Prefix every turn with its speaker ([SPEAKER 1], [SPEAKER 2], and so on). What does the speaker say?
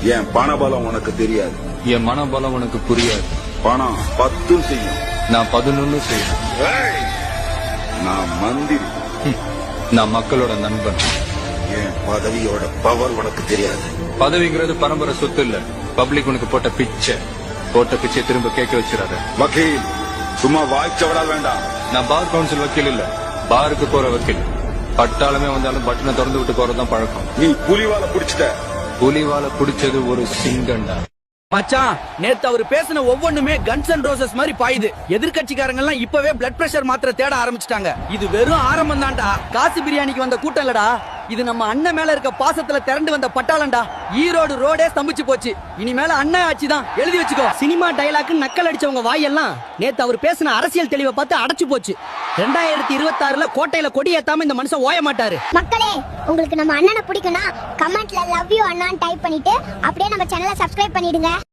[SPEAKER 1] என் பணபலம் உனக்கு தெரியாது.
[SPEAKER 2] என் மனபலம் உனக்கு புரியாது.
[SPEAKER 1] பணம் 10 செய்யும்,
[SPEAKER 2] நான் 11 செய்யணும்.
[SPEAKER 1] நான் மந்திரி,
[SPEAKER 2] நான் மக்களோட நண்பன்.
[SPEAKER 1] என் பதவியோட பவர் உனக்கு தெரியாது.
[SPEAKER 2] பதவிங்கிறது பரம்பரை சொத்து இல்ல, பப்ளிக் உனக்கு போட்ட பிச்சை திரும்ப கேட்க வச்சிடாத.
[SPEAKER 1] வக்கீல், சும்மா வாய்ச்சவடா வேண்டாம்.
[SPEAKER 2] நான் பார் கவுன்சில் வக்கீல் இல்ல, பாருக்கு போற வக்கீல். பட்டாளமே வந்தாலும் பட்டனை திறந்து விட்டு போறதுதான் பழக்கம்.
[SPEAKER 1] நீ புலிவால புடிச்சிட்ட.
[SPEAKER 2] புலிவால புடிச்சது ஒரு சிங்கண்டா.
[SPEAKER 3] மச்சான், நேத்து அவரு பேசின ஒவ்வொன்றுமே கன்ஸ் அண்ட் ரோசஸ் மாதிரி பாயுது. எதிர்கட்சிக்காரங்க எல்லாம் இப்பவே பிளட் பிரஷர் மாத்திரை தேட ஆரம்பிச்சிட்டாங்க. இது வெறும் ஆரம்பம் தான்டா. காசு பிரியாணிக்கு வந்த கூட்டம் இல்லடா, இது நம்ம அண்ணன் மேல இருக்க பாசத்துல திரண்டு வந்த பட்டாளம்டா. ஈரோடு ரோடே ஸ்தம்பிச்சு போச்சு. இனிமேல அண்ணன் ஆட்சி தான், எழுதி வச்சுக்கோ.
[SPEAKER 4] சினிமா டைலாக் நக்கல் அடிச்சவங்க வாயெல்லாம் நேத்து அவர் பேசின அரசியல் தெளிவை பார்த்து அடைச்சு போச்சு. 2026ல கோட்டையில கொடி ஏத்தாம இந்த மனுஷன் ஓய மாட்டாரு.
[SPEAKER 5] மக்களே, உங்களுக்கு நம்ம அண்ணனை பிடிக்கும்னா கமெண்ட்ல லவ் யூ அண்ணான்னு டைப் பண்ணிட்டு அப்படியே நம்ம சேனலை சப்ஸ்கிரைப் பண்ணிடுங்க.